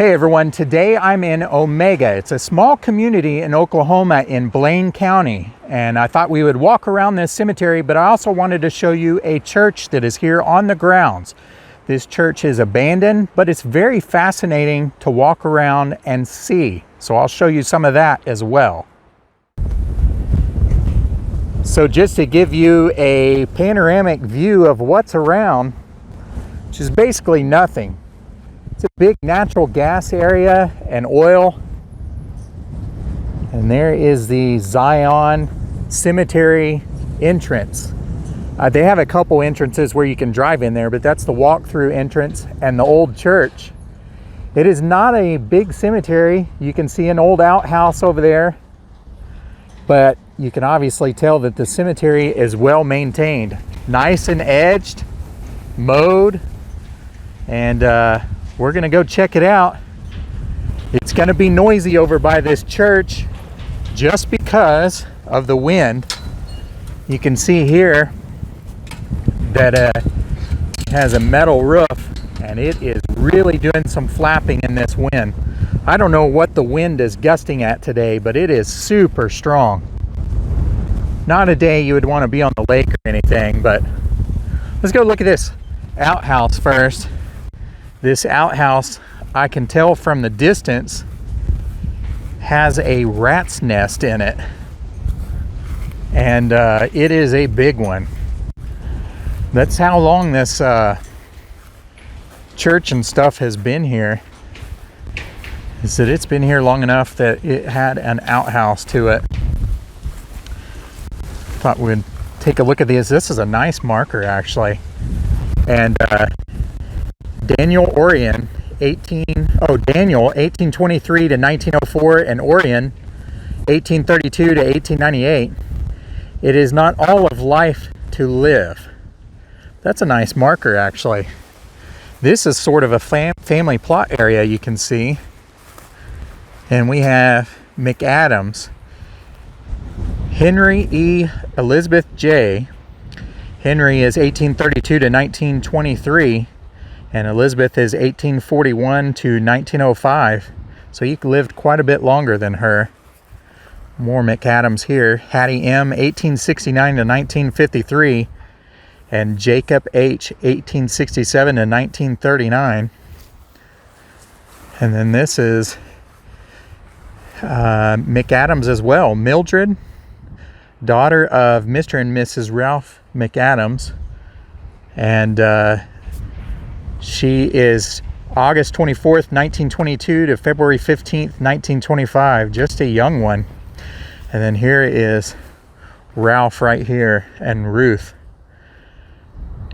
Hey everyone, today I'm in Omega. It's a small community in Oklahoma in Blaine County, and I thought we would walk around this cemetery, but I also wanted to show you a church that is here on the grounds. This church is abandoned, but it's very fascinating to walk around and see. So I'll show you some of that as well. So just to give you a panoramic view of what's around, which is basically nothing. It's a big natural gas area and oil. And there is the Zion Cemetery entrance. They have a couple entrances where you can drive in there, but that's the walk-through entrance and the old church. It is not a big cemetery. You can see an old outhouse over there, but you can obviously tell that the cemetery is well maintained. Nice and edged, mowed, and we're gonna go check it out. It's gonna be noisy over by this church just because of the wind. You can see here that it has a metal roof, and it is really doing some flapping in this wind. I don't know what the wind is gusting at today, but it is super strong. Not a day you would want to be on the lake or anything, but let's go look at this outhouse first. This outhouse, I can tell from the distance, has a rat's nest in it. And it is a big one. That's how long this church and stuff has been here. Is that it's been here long enough that it had an outhouse to it. Thought we'd take a look at these. This is a nice marker actually. And Daniel Orion, Daniel 1823 to 1904, and Orion 1832 to 1898. It is not all of life to live. That's a nice marker actually. This is sort of a family plot area you can see. And we have McAdams, Henry E. Elizabeth J. Henry is 1832 to 1923, and Elizabeth is 1841 to 1905. So he lived quite a bit longer than her. More McAdams here. Hattie M. 1869 to 1953, and Jacob H. 1867 to 1939. And then this is McAdams as well. Mildred, daughter of Mr. and Mrs. Ralph McAdams, and she is August 24th, 1922 to February 15th, 1925. Just a young one. And then here is Ralph right here, and Ruth.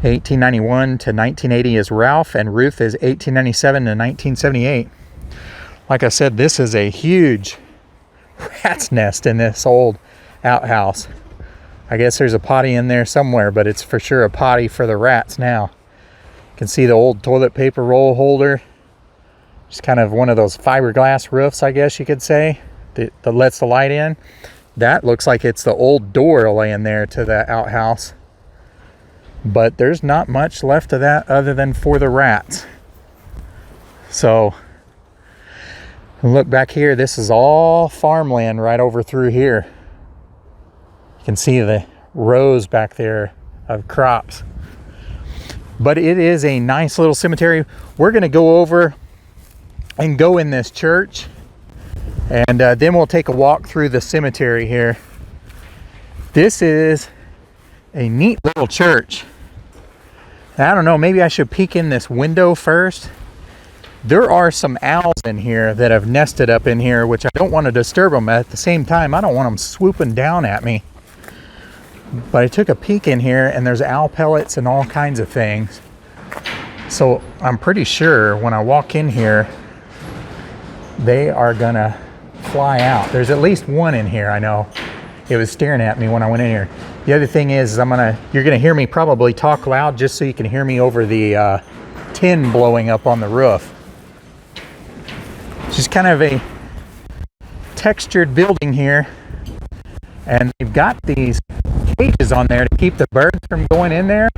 1891 to 1980 is Ralph, and Ruth is 1897 to 1978. Like I said, this is a huge rat's nest in this old outhouse. I guess there's a potty in there somewhere, but it's for sure a potty for the rats now. You can see the old toilet paper roll holder. Just kind of one of those fiberglass roofs, I guess you could say, that lets the light in. That looks like it's the old door laying there to the outhouse. But there's not much left of that other than for the rats. So look back here, this is all farmland right over through here. You can see the rows back there of crops. But it is a nice little cemetery. We're going to go over and go in this church, and then we'll take a walk through the cemetery here. This is a neat little church. I don't know, maybe I should peek in this window first. There are some owls in here that have nested up in here, which I don't want to disturb them. At the same time, I don't want them swooping down at me. But I took a peek in here, and there's owl pellets and all kinds of things. So I'm pretty sure when I walk in here, they are gonna fly out. There's at least one in here, I know. It was staring at me when I went in here. The other thing is you're gonna hear me probably talk loud just so you can hear me over the tin blowing up on the roof. It's just kind of a textured building here, and they've got these cages on there to keep the birds from going in there,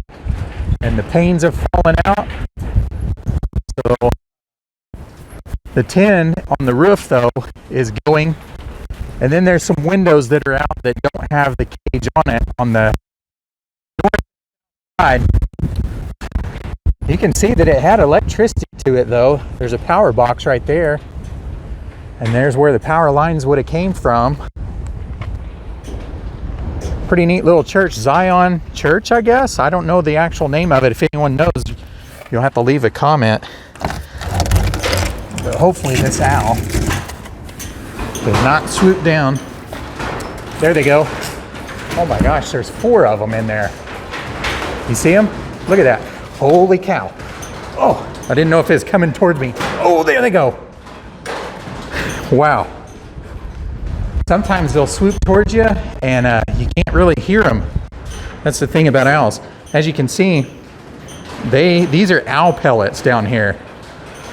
and the panes have fallen out. So The tin on the roof, though, is going. And then there's some windows that are out that don't have the cage on it on the north side. You can see that it had electricity to it, though. There's a power box right there. And there's where the power lines would have came from. Pretty neat little church. Zion Church, I guess. I don't know the actual name of it. If anyone knows, you'll have to leave a comment. But hopefully this owl does not swoop down. There they go. Oh my gosh, there's 4 of them in there. You see them? Look at that. Holy cow. Oh, I didn't know if it's coming toward me. Oh, there they go. Wow. Sometimes they'll swoop towards you and you can't really hear them. That's the thing about owls. As you can see, these are owl pellets down here.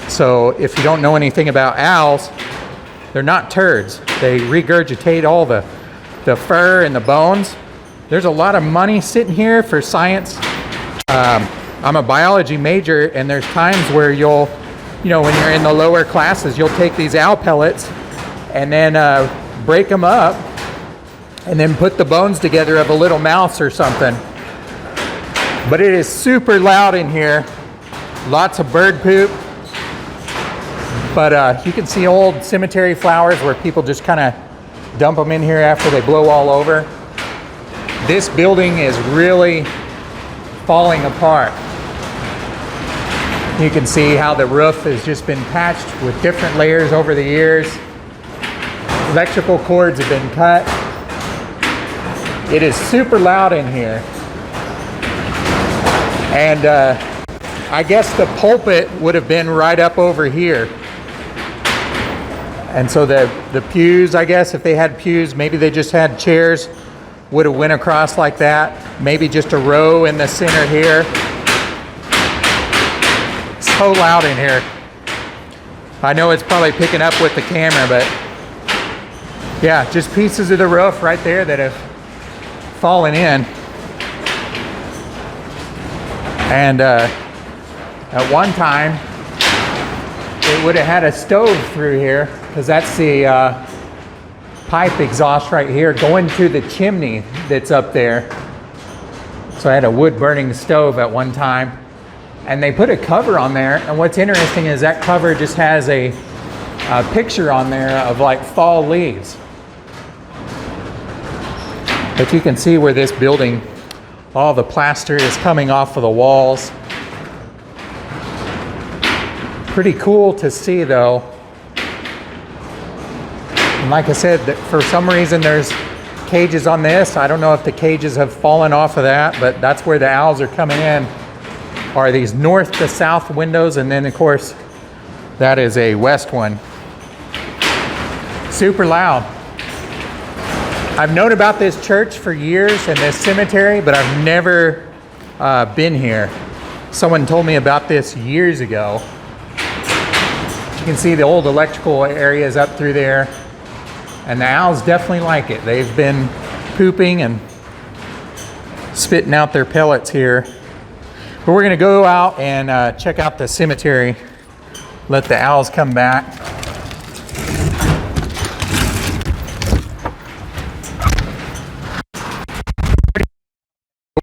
So if you don't know anything about owls, they're not turds. They regurgitate all the fur and the bones. There's a lot of money sitting here for science. I'm a biology major, and there's times where you'll, when you're in the lower classes, you'll take these owl pellets and then break them up and then put the bones together of a little mouse or something. But it is super loud in here. Lots of bird poop. But you can see old cemetery flowers where people just kind of dump them in here after they blow all over. This building is really falling apart. You can see how the roof has just been patched with different layers over the years. Electrical cords have been cut. It is super loud in here. And I guess the pulpit would have been right up over here. And so the pews, I guess, if they had pews, maybe they just had chairs, would have went across like that. Maybe just a row in the center here. So loud in here. I know it's probably picking up with the camera, but yeah, just pieces of the roof right there that have fallen in. And at one time, it would have had a stove through here, because that's the pipe exhaust right here going to the chimney that's up there. So I had a wood burning stove at one time, and they put a cover on there. And what's interesting is that cover just has a picture on there of like fall leaves. But you can see where this building, all the plaster is coming off of the walls. Pretty cool to see, though. And like I said, for some reason there's cages on this. I don't know if the cages have fallen off of that, but that's where the owls are coming in, are these north to south windows, and then of course that is a west one. Super loud. I've known about this church for years and this cemetery, but I've never been here. Someone told me about this years ago. You can see the old electrical areas up through there, and the owls definitely like it. They've been pooping and spitting out their pellets here. But we're gonna go out and check out the cemetery, let the owls come back.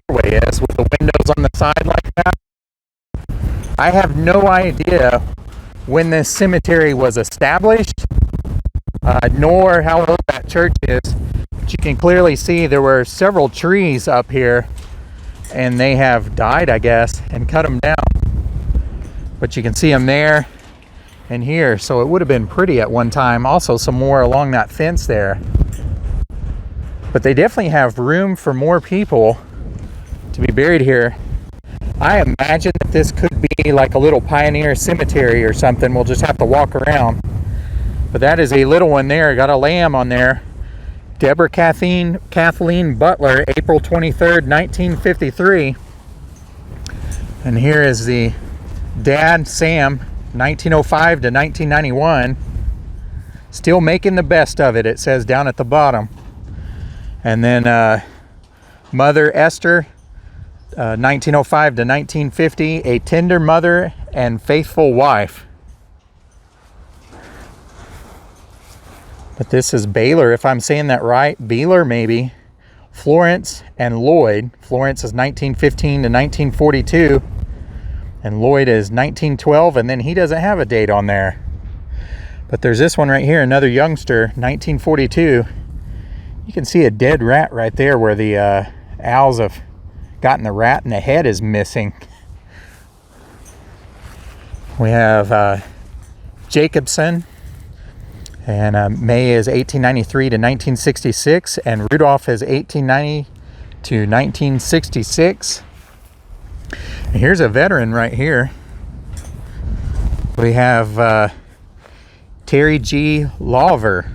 Doorway is with the windows on the side like that. I have no idea when this cemetery was established, nor how old that church is. But you can clearly see there were several trees up here, and they have died, I guess, and cut them down. But you can see them there and here, so it would have been pretty at one time. Also some more along that fence there. But they definitely have room for more people to be buried here. I imagine that this could be like a little pioneer cemetery or something. We'll just have to walk around. But that is a little one there. Got a lamb on there. Deborah Kathleen Butler, April 23rd, 1953. And here is the dad, Sam, 1905 to 1991. Still making the best of it, it says down at the bottom. And then mother, Esther, 1905 to 1950, a tender mother and faithful wife. But this is Baylor, if I'm saying that right. Baylor, maybe. Florence and Lloyd. Florence is 1915 to 1942. And Lloyd is 1912, and then he doesn't have a date on there. But there's this one right here, another youngster, 1942. You can see a dead rat right there where the owls have gotten the rat and the head is missing. We have Jacobson, and May is 1893 to 1966, and Rudolph is 1890 to 1966. And here's a veteran right here. We have Terry G. Lawver,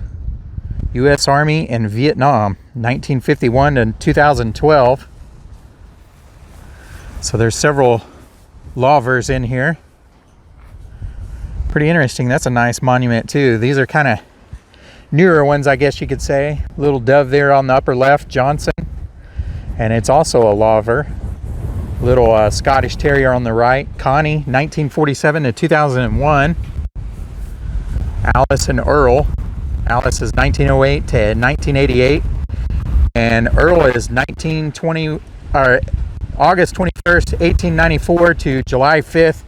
U.S. Army in Vietnam, 1951 to 2012. So there's several Lawvers in here. Pretty interesting. That's a nice monument too. These are kind of newer ones, I guess you could say. Little dove there on the upper left, Johnson. And it's also a Lawver. Little Scottish Terrier on the right, Connie, 1947 to 2001. Alice and Earl. Alice is 1908 to 1988. And Earl is August 21st, 1894 to July 5th,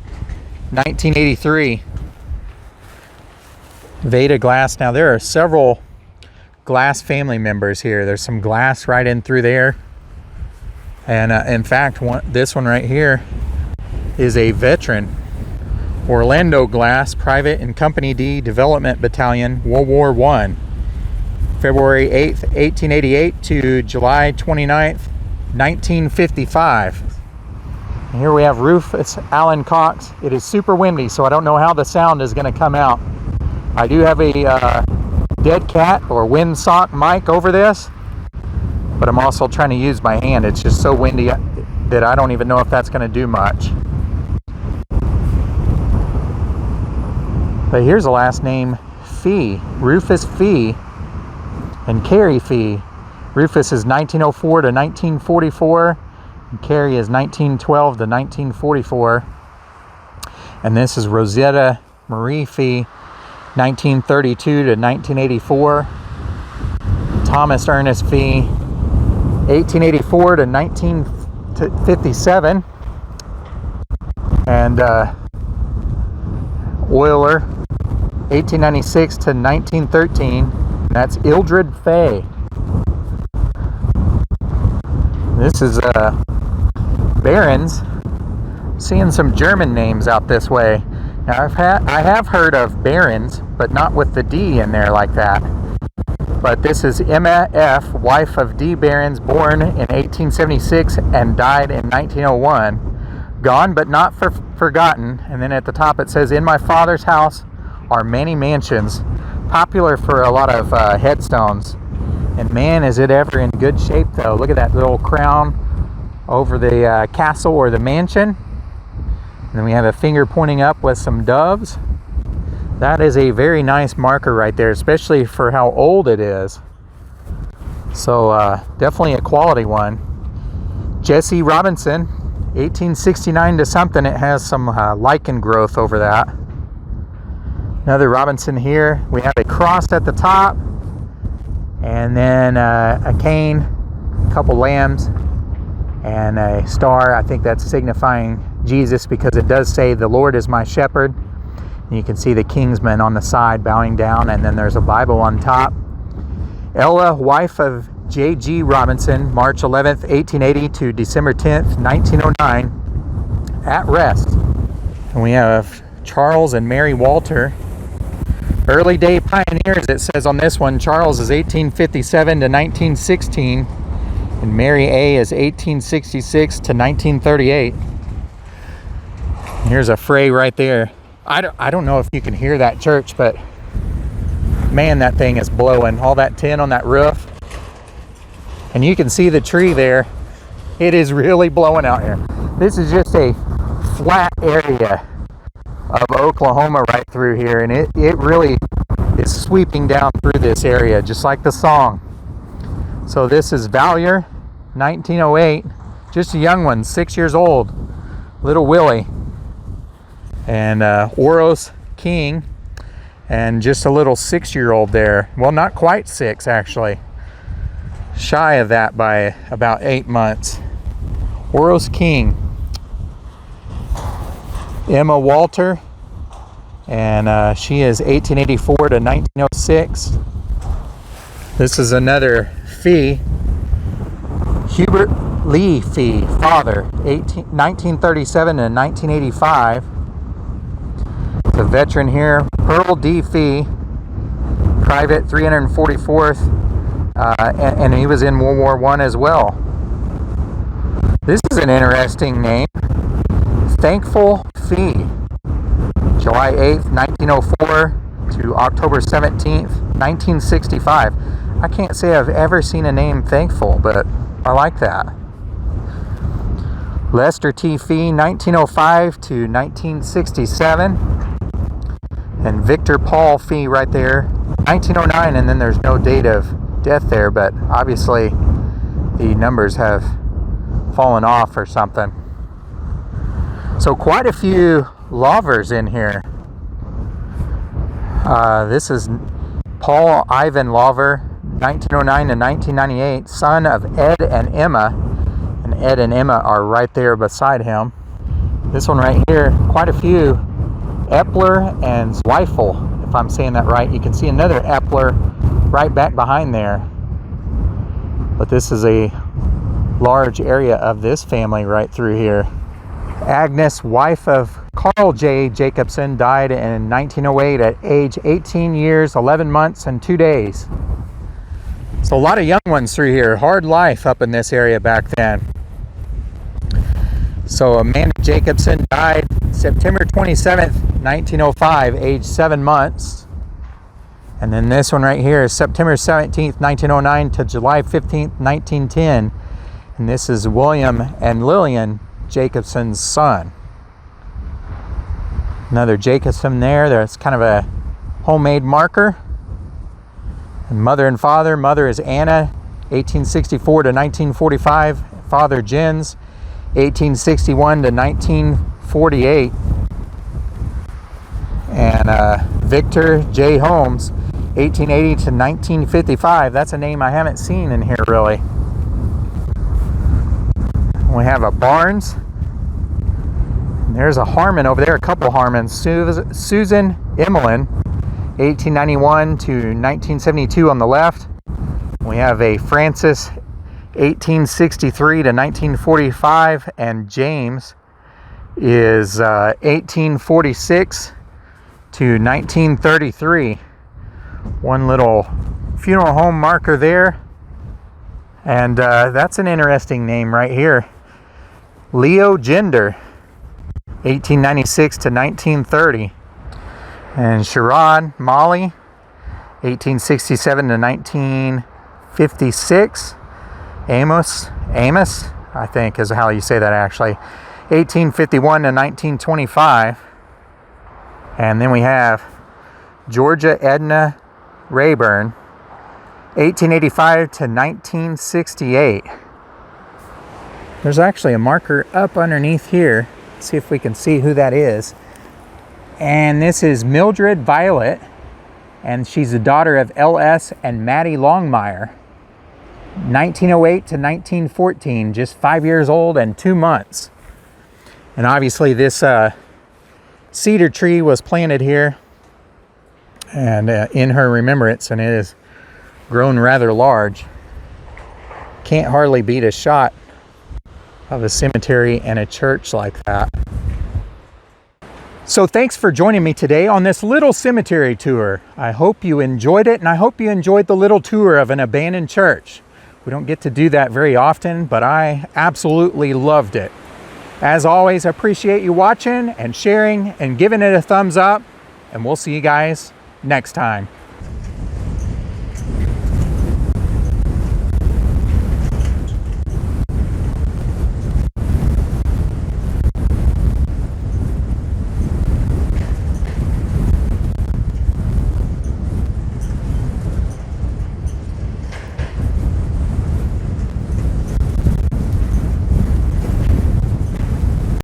1983. Veda Glass. Now there are several Glass family members here. There's some Glass right in through there. And in fact, this one right here is a veteran. Orlando Glass, Private and Company D Development Battalion, World War I. February 8th, 1888 to July 29th, 1955. And here we have Rufus Allen Cox. It is super windy, so I don't know how the sound is going to come out. I do have a dead cat or windsock mic over this, but I'm also trying to use my hand. It's just so windy that I don't even know if that's going to do much. But here's a last name, Fee, Rufus Fee and Carrie Fee. Rufus is 1904 to 1944, and Carrie is 1912 to 1944. And this is Rosetta Marie Fee, 1932 to 1984. Thomas Ernest Fee, 1884 to 1957. And Euler, 1896 to 1913. That's Ildred Fay. This is Barons. Seeing some German names out this way. Now I have heard of Barons, but not with the D in there like that. But this is Emma F., wife of D. Barons, born in 1876 and died in 1901. Gone but not forgotten. And then at the top it says, in my father's house are many mansions. Popular for a lot of headstones. And man, is it ever in good shape though. Look at that little crown over the castle or the mansion. And then we have a finger pointing up with some doves. That is a very nice marker right there, especially for how old it is. So definitely a quality one. Jesse Robinson, 1869 to something. It has some lichen growth over that. Another Robinson here. We have a cross at the top, and then a cane, a couple lambs, and a star. I think that's signifying Jesus, because it does say the Lord is my shepherd. And you can see the kingsman on the side bowing down, and then there's a Bible on top. Ella, wife of J.G. Robinson, March 11th, 1880 to December 10th, 1909, at rest. And we have Charles and Mary Walter, early day pioneers. It says on this one, Charles is 1857 to 1916, and Mary A. is 1866 to 1938. Here's a fray right there. I don't know if you can hear that church, but man, that thing is blowing. All that tin on that roof. And you can see the tree there. It is really blowing out here. This is just a flat area of Oklahoma right through here, and it really is sweeping down through this area, just like the song. So this is Valier, 1908. Just a young one, 6 years old. Little Willie. And Oros King, And just a little 6-year-old there. Well, not quite 6 actually. Shy of that by about 8 months. Oros King. Emma Walter. And she is 1884 to 1906. This is another Fee. Hubert Lee Fee, father, 1937 to 1985. It's a veteran here. Pearl D. Fee, private, 344th, and he was in World War I as well. This is an interesting name. Thankful Fee, July 8th, 1904 to October 17th, 1965. I can't say I've ever seen a name Thankful, but I like that. Lester T. Fee, 1905 to 1967. And Victor Paul Fee right there, 1909, and then there's no date of death there, but obviously the numbers have fallen off or something. So quite a few Lovers in here. This is Paul Ivan Lover, 1909 to 1998, son of Ed and Emma. And Ed and Emma are right there beside him. This one right here, quite a few. Epler and Zweifel, if I'm saying that right. You can see another Epler right back behind there. But this is a large area of this family right through here. Agnes, wife of Carl J. Jacobson, died in 1908 at age 18 years, 11 months, and 2 days. So a lot of young ones through here. Hard life up in this area back then. So Amanda Jacobson died September 27th, 1905, age 7 months. And then this one right here is September 17th, 1909 to July 15th, 1910. And this is William and Lillian Jacobson's son. Another Jacobson there. There's kind of a homemade marker. And mother and father. Mother is Anna, 1864 to 1945. Father Jens, 1861 to 1948. And Victor J. Holmes, 1880 to 1955. That's a name I haven't seen in here really. We have a Barnes. There's a Harmon over there, a couple Harmons. Susan Emmeline, 1891 to 1972 on the left. We have a Francis, 1863 to 1945, and James is 1846 to 1933. One little funeral home marker there. And that's an interesting name right here. Leo Gender, 1896 to 1930. And Sherrod Molly, 1867 to 1956. Amos, I think is how you say that actually, 1851 to 1925. And then we have Georgia Edna Rayburn, 1885 to 1968. There's actually a marker up underneath here. Let's see if we can see who that is. And this is Mildred Violet, and she's the daughter of L.S. and Maddie Longmire. 1908 to 1914, just 5 years old and 2 months. And obviously this cedar tree was planted here and in her remembrance, and it has grown rather large. Can't hardly beat a shot of a cemetery and a church like that. So thanks for joining me today on this little cemetery tour. I hope you enjoyed it, and I hope you enjoyed the little tour of an abandoned church. We don't get to do that very often, but I absolutely loved it. As always, I appreciate you watching and sharing and giving it a thumbs up, and we'll see you guys next time.